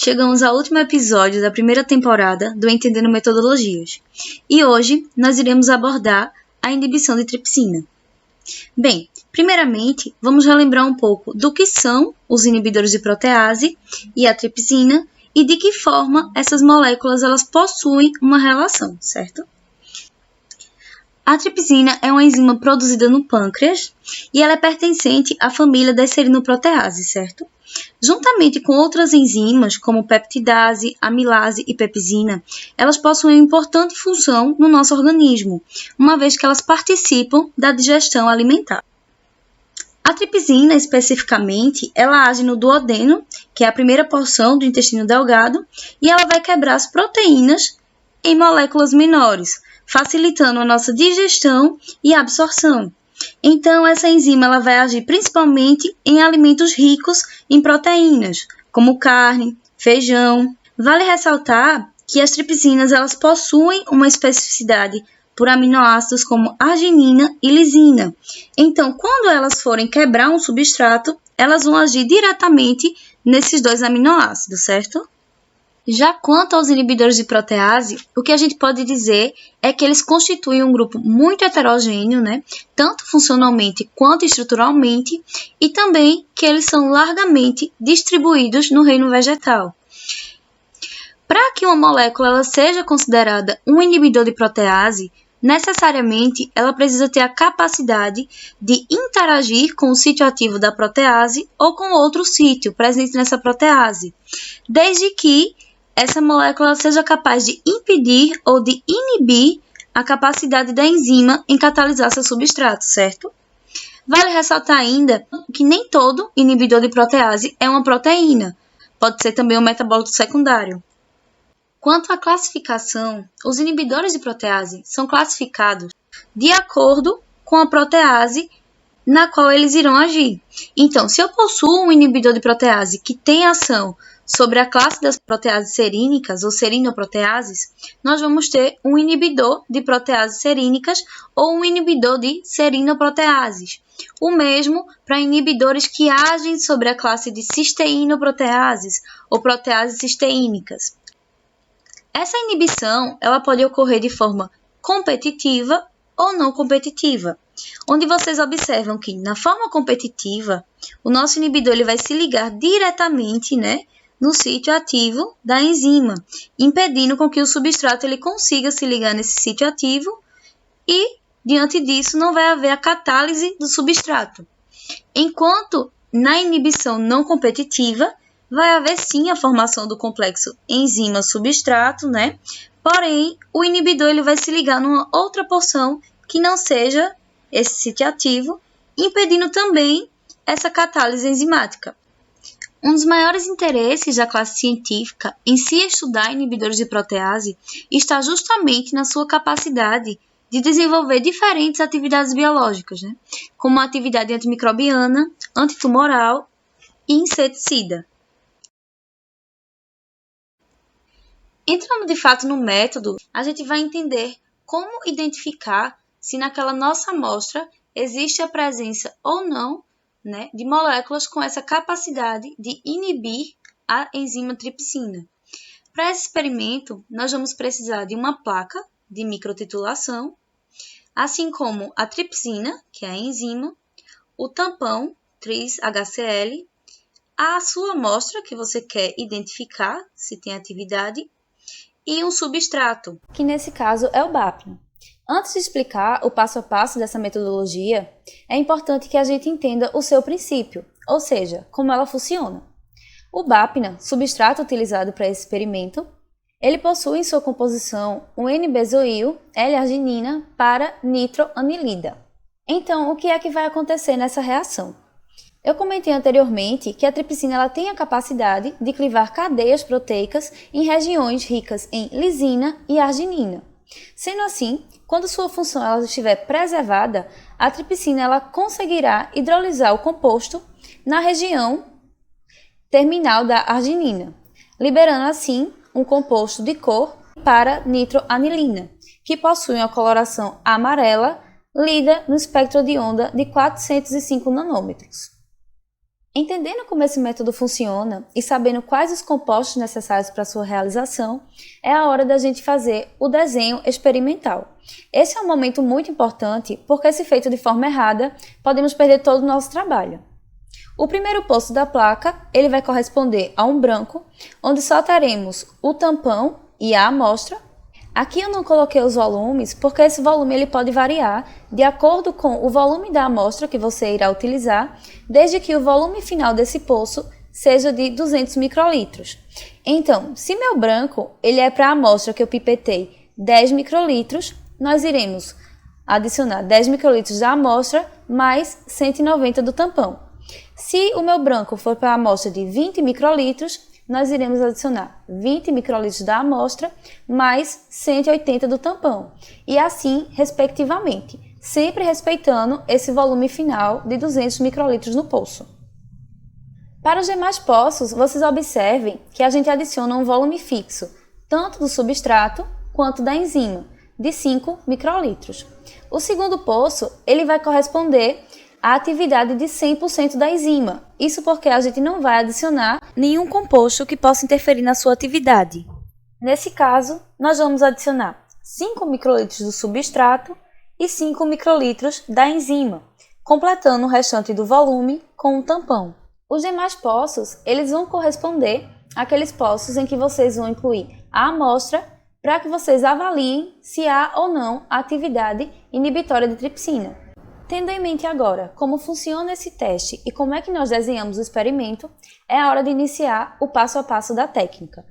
chegamos ao último episódio da primeira temporada do Entendendo Metodologias. E hoje nós iremos abordar a inibição de tripsina. Bem, primeiramente, vamos relembrar um pouco do que são os inibidores de protease e a tripsina e de que forma essas moléculas elas possuem uma relação, certo? A tripsina é uma enzima produzida no pâncreas e ela é pertencente à família das serinoproteases, certo? Juntamente com outras enzimas, como peptidase, amilase e pepsina, elas possuem uma importante função no nosso organismo, uma vez que elas participam da digestão alimentar. A tripsina, especificamente, ela age no duodeno, que é a primeira porção do intestino delgado, e ela vai quebrar as proteínas em moléculas menores, facilitando a nossa digestão e absorção. Então, essa enzima ela vai agir principalmente em alimentos ricos em proteínas, como carne, feijão. Vale ressaltar que as tripsinas elas possuem uma especificidade por aminoácidos como arginina e lisina. Então, quando elas forem quebrar um substrato, elas vão agir diretamente nesses dois aminoácidos, certo? Já quanto aos inibidores de protease, o que a gente pode dizer é que eles constituem um grupo muito heterogêneo, tanto funcionalmente quanto estruturalmente, e também que eles são largamente distribuídos no reino vegetal. Para que uma molécula ela seja considerada um inibidor de protease, necessariamente ela precisa ter a capacidade de interagir com o sítio ativo da protease ou com outro sítio presente nessa protease, desde que essa molécula seja capaz de impedir ou de inibir a capacidade da enzima em catalisar seu substrato, certo? Vale ressaltar ainda que nem todo inibidor de protease é uma proteína, pode ser também um metabólito secundário. Quanto à classificação, os inibidores de protease são classificados de acordo com a protease na qual eles irão agir. Então, se eu possuo um inibidor de protease que tem ação sobre a classe das proteases serínicas ou serinoproteases, nós vamos ter um inibidor de proteases serínicas ou um inibidor de serinoproteases. O mesmo para inibidores que agem sobre a classe de cisteínoproteases ou proteases cisteínicas. Essa inibição ela pode ocorrer de forma competitiva ou não competitiva, onde vocês observam que na forma competitiva, o nosso inibidor ele vai se ligar diretamente, no sítio ativo da enzima, impedindo com que o substrato ele consiga se ligar nesse sítio ativo e, diante disso, não vai haver a catálise do substrato. Enquanto na inibição não competitiva, vai haver sim a formação do complexo enzima-substrato, Porém, o inibidor ele vai se ligar numa outra porção que não seja esse sítio ativo, impedindo também essa catálise enzimática. Um dos maiores interesses da classe científica em se estudar inibidores de protease está justamente na sua capacidade de desenvolver diferentes atividades biológicas, como a atividade antimicrobiana, antitumoral e inseticida. Entrando de fato no método, a gente vai entender como identificar se naquela nossa amostra existe a presença ou não de moléculas com essa capacidade de inibir a enzima tripsina. Para esse experimento, nós vamos precisar de uma placa de microtitulação, assim como a tripsina, que é a enzima, o tampão tris-HCl, a sua amostra que você quer identificar se tem atividade e um substrato, que nesse caso é o BAPNA. Antes de explicar o passo a passo dessa metodologia, é importante que a gente entenda o seu princípio, ou seja, como ela funciona. O BAPNA, substrato utilizado para esse experimento, ele possui em sua composição um N-benzoil, L-arginina, para nitroanilida. Então, o que é que vai acontecer nessa reação? Eu comentei anteriormente que a tripsina ela tem a capacidade de clivar cadeias proteicas em regiões ricas em lisina e arginina. Sendo assim, quando sua função ela estiver preservada, a tripsina ela conseguirá hidrolisar o composto na região terminal da arginina, liberando assim um composto de cor para nitroanilina, que possui uma coloração amarela, lida no espectro de onda de 405 nanômetros. Entendendo como esse método funciona e sabendo quais os compostos necessários para sua realização, é a hora da gente fazer o desenho experimental. Esse é um momento muito importante porque, se feito de forma errada, podemos perder todo o nosso trabalho. O primeiro poço da placa ele vai corresponder a um branco, onde só teremos o tampão e a amostra. Aqui eu não coloquei os volumes, porque esse volume ele pode variar de acordo com o volume da amostra que você irá utilizar, desde que o volume final desse poço seja de 200 microlitros. Então, se meu branco ele é para a amostra que eu pipetei 10 microlitros, nós iremos adicionar 10 microlitros da amostra mais 190 do tampão. Se o meu branco for para a amostra de 20 microlitros, nós iremos adicionar 20 microlitros da amostra mais 180 do tampão, e assim, respectivamente, sempre respeitando esse volume final de 200 microlitros no poço. Para os demais poços, vocês observem que a gente adiciona um volume fixo, tanto do substrato quanto da enzima, de 5 microlitros. O segundo poço ele vai corresponder a atividade de 100% da enzima. Isso porque a gente não vai adicionar nenhum composto que possa interferir na sua atividade. Nesse caso, nós vamos adicionar 5 microlitros do substrato e 5 microlitros da enzima, completando o restante do volume com um tampão. Os demais poços, eles vão corresponder àqueles poços em que vocês vão incluir a amostra para que vocês avaliem se há ou não atividade inibitória de tripsina. Tendo em mente agora como funciona esse teste e como é que nós desenhamos o experimento, é a hora de iniciar o passo a passo da técnica.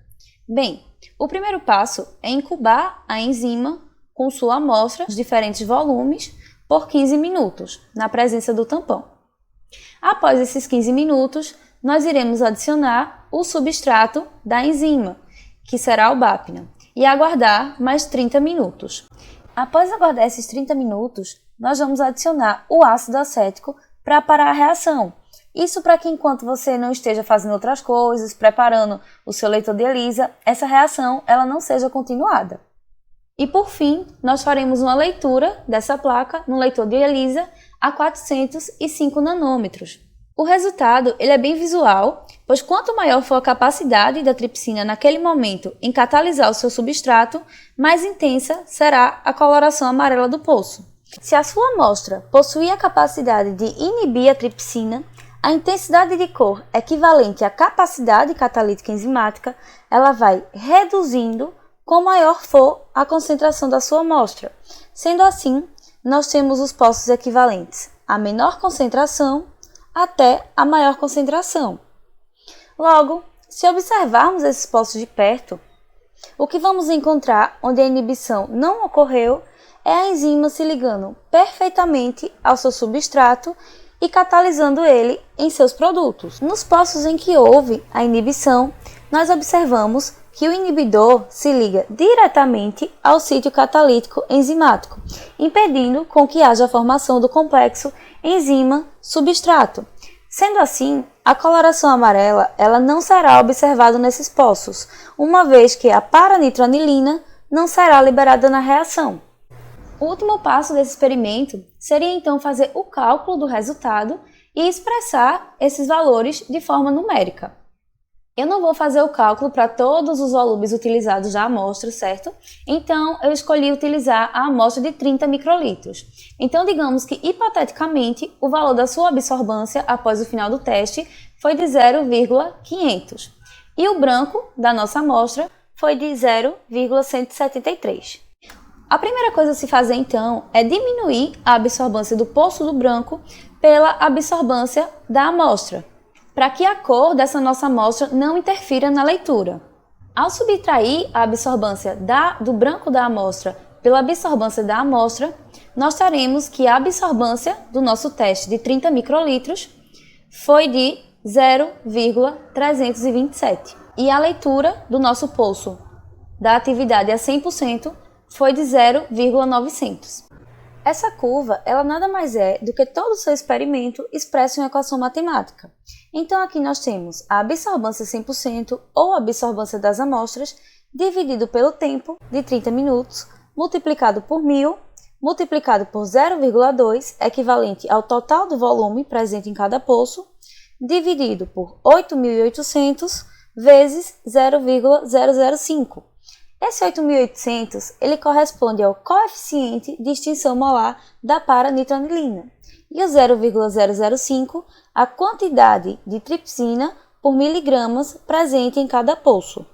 Bem, o primeiro passo é incubar a enzima com sua amostra, os diferentes volumes, por 15 minutos, na presença do tampão. Após esses 15 minutos, nós iremos adicionar o substrato da enzima, que será o BAPNA, e aguardar mais 30 minutos. Após aguardar esses 30 minutos, nós vamos adicionar o ácido acético para parar a reação. Isso para que enquanto você não esteja fazendo outras coisas, preparando o seu leitor de ELISA, essa reação ela não seja continuada. E por fim, nós faremos uma leitura dessa placa no leitor de ELISA a 405 nanômetros. O resultado ele é bem visual, pois quanto maior for a capacidade da tripsina naquele momento em catalisar o seu substrato, mais intensa será a coloração amarela do poço. Se a sua amostra possuir a capacidade de inibir a tripsina, a intensidade de cor equivalente à capacidade catalítica enzimática, ela vai reduzindo quanto maior for a concentração da sua amostra. Sendo assim, nós temos os poços equivalentes à menor concentração até a maior concentração. Logo, se observarmos esses poços de perto, o que vamos encontrar onde a inibição não ocorreu é a enzima se ligando perfeitamente ao seu substrato e catalisando ele em seus produtos. Nos poços em que houve a inibição, nós observamos que o inibidor se liga diretamente ao sítio catalítico enzimático, impedindo com que haja a formação do complexo enzima-substrato. Sendo assim, a coloração amarela ela não será observada nesses poços, uma vez que a paranitroanilina não será liberada na reação. O último passo desse experimento seria então fazer o cálculo do resultado e expressar esses valores de forma numérica. Eu não vou fazer o cálculo para todos os volumes utilizados da amostra, certo? Então, eu escolhi utilizar a amostra de 30 microlitros. Então, digamos que, hipoteticamente, o valor da sua absorvância após o final do teste foi de 0,500. E o branco da nossa amostra foi de 0,173. A primeira coisa a se fazer, então, é diminuir a absorvância do poço do branco pela absorvância da amostra, para que a cor dessa nossa amostra não interfira na leitura. Ao subtrair a absorvância do branco da amostra pela absorvância da amostra, nós teremos que a absorvância do nosso teste de 30 microlitros foi de 0,327 e a leitura do nosso poço da atividade a 100% foi de 0,900. Essa curva, ela nada mais é do que todo o seu experimento expresso em equação matemática. Então aqui nós temos a absorvância 100% ou absorvância das amostras dividido pelo tempo de 30 minutos, multiplicado por 1000, multiplicado por 0,2, equivalente ao total do volume presente em cada poço, dividido por 8.800 vezes 0,005. Esse 8.800 ele corresponde ao coeficiente de extinção molar da paranitronilina e o 0,005 a quantidade de tripsina por miligramas presente em cada pulso.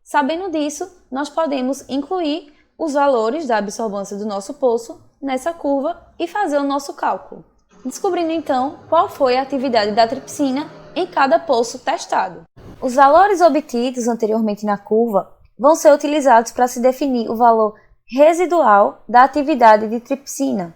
Sabendo disso, nós podemos incluir os valores da absorvância do nosso pulso nessa curva e fazer o nosso cálculo, descobrindo então qual foi a atividade da tripsina em cada pulso testado. Os valores obtidos anteriormente na curva vão ser utilizados para se definir o valor residual da atividade de tripsina.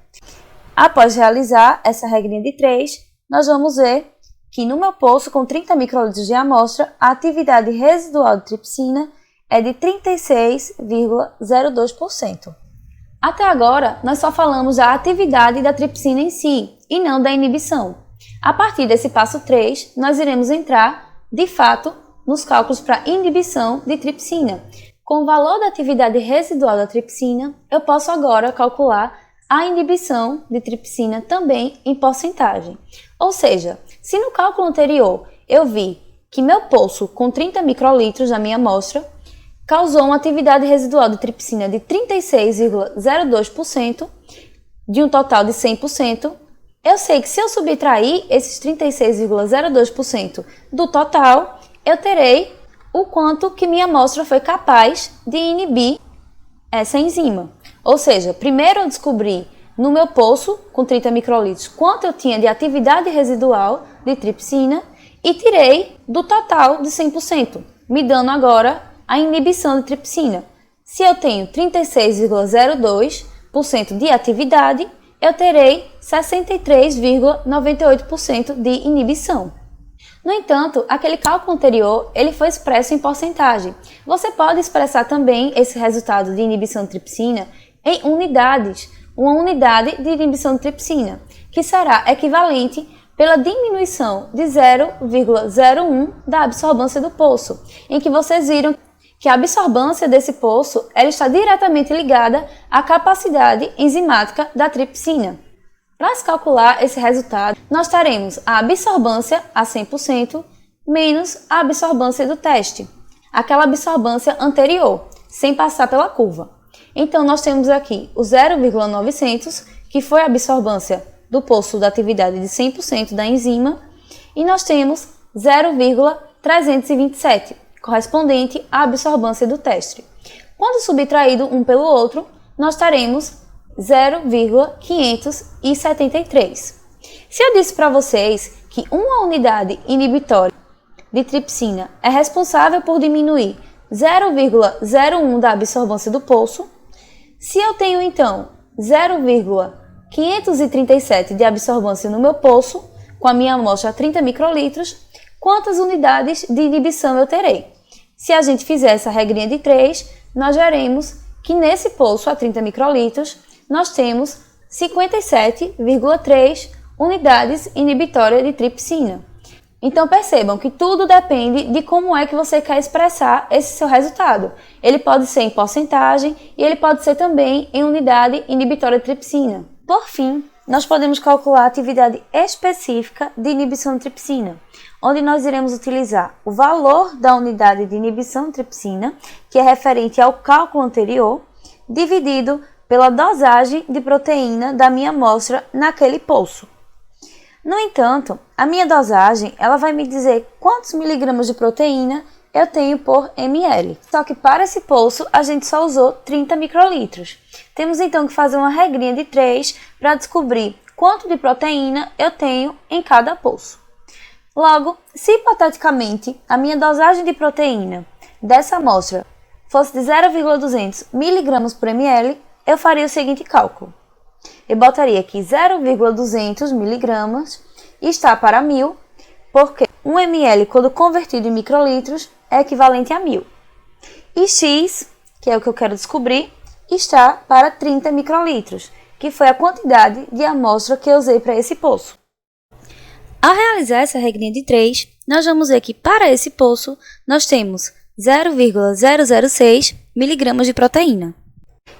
Após realizar essa regrinha de 3, nós vamos ver que no meu pulso com 30 microlitros de amostra, a atividade residual de tripsina é de 36,02%. Até agora, nós só falamos da atividade da tripsina em si, e não da inibição. A partir desse passo 3, nós iremos entrar, de fato, nos cálculos para inibição de tripsina. Com o valor da atividade residual da tripsina, eu posso agora calcular a inibição de tripsina também em porcentagem. Ou seja, se no cálculo anterior eu vi que meu pulso com 30 microlitros da minha amostra causou uma atividade residual de tripsina de 36,02%, de um total de 100%, eu sei que se eu subtrair esses 36,02% do total, eu terei o quanto que minha amostra foi capaz de inibir essa enzima. Ou seja, primeiro eu descobri no meu pulso, com 30 microlitros, quanto eu tinha de atividade residual de tripsina e tirei do total de 100%, me dando agora a inibição de tripsina. Se eu tenho 36,02% de atividade, eu terei 63,98% de inibição. No entanto, aquele cálculo anterior ele foi expresso em porcentagem. Você pode expressar também esse resultado de inibição de tripsina em unidades, uma unidade de inibição de tripsina, que será equivalente pela diminuição de 0,01 da absorbância do pulso, em que vocês viram que a absorbância desse pulso ela está diretamente ligada à capacidade enzimática da tripsina. Para se calcular esse resultado, nós teremos a absorbância a 100% menos a absorbância do teste, aquela absorbância anterior, sem passar pela curva. Então, nós temos aqui o 0,900, que foi a absorvância do pulso da atividade de 100% da enzima, e nós temos 0,327, correspondente à absorbância do teste. Quando subtraído um pelo outro, nós teremos 0,573. Se eu disse para vocês que uma unidade inibitória de tripsina é responsável por diminuir 0,01 da absorvância do pulso, se eu tenho então 0,537 de absorvância no meu pulso, com a minha amostra a 30 microlitros, quantas unidades de inibição eu terei? Se a gente fizer essa regrinha de 3, nós veremos que nesse pulso a 30 microlitros, nós temos 57,3 unidades inibitórias de tripsina. Então percebam que tudo depende de como é que você quer expressar esse seu resultado. Ele pode ser em porcentagem e ele pode ser também em unidade inibitória de tripsina. Por fim, nós podemos calcular a atividade específica de inibição de tripsina, onde nós iremos utilizar o valor da unidade de inibição de tripsina, que é referente ao cálculo anterior, dividido pela dosagem de proteína da minha amostra naquele pulso. No entanto, a minha dosagem ela vai me dizer quantos miligramas de proteína eu tenho por ml. Só que para esse pulso a gente só usou 30 microlitros. Temos então que fazer uma regrinha de 3 para descobrir quanto de proteína eu tenho em cada pulso. Logo, se hipoteticamente a minha dosagem de proteína dessa amostra fosse de 0,200 mg por ml, eu faria o seguinte cálculo. Eu botaria aqui 0,200 mg está para 1000, porque 1 ml, quando convertido em microlitros, é equivalente a 1000. E X, que é o que eu quero descobrir, está para 30 microlitros, que foi a quantidade de amostra que eu usei para esse pulso. Ao realizar essa regrinha de 3, nós vamos ver que para esse pulso nós temos 0,006 mg de proteína.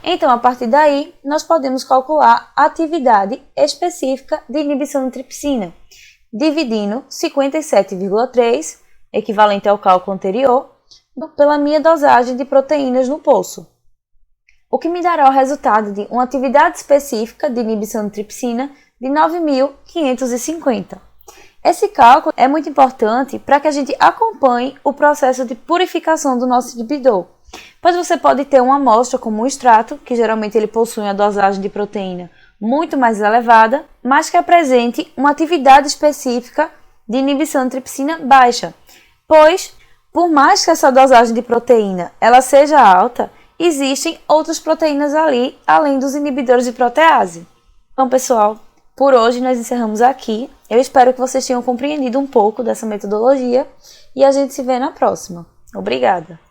Então, a partir daí, nós podemos calcular a atividade específica de inibição de tripsina, dividindo 57,3, equivalente ao cálculo anterior, pela minha dosagem de proteínas no poço, o que me dará o resultado de uma atividade específica de inibição de tripsina de 9.550. Esse cálculo é muito importante para que a gente acompanhe o processo de purificação do nosso inibidor, pois você pode ter uma amostra como um extrato, que geralmente ele possui uma dosagem de proteína muito mais elevada, mas que apresente uma atividade específica de inibição de tripsina baixa, pois, por mais que essa dosagem de proteína ela seja alta, existem outras proteínas ali, além dos inibidores de protease. Então, pessoal, por hoje nós encerramos aqui. Eu espero que vocês tenham compreendido um pouco dessa metodologia e a gente se vê na próxima. Obrigada!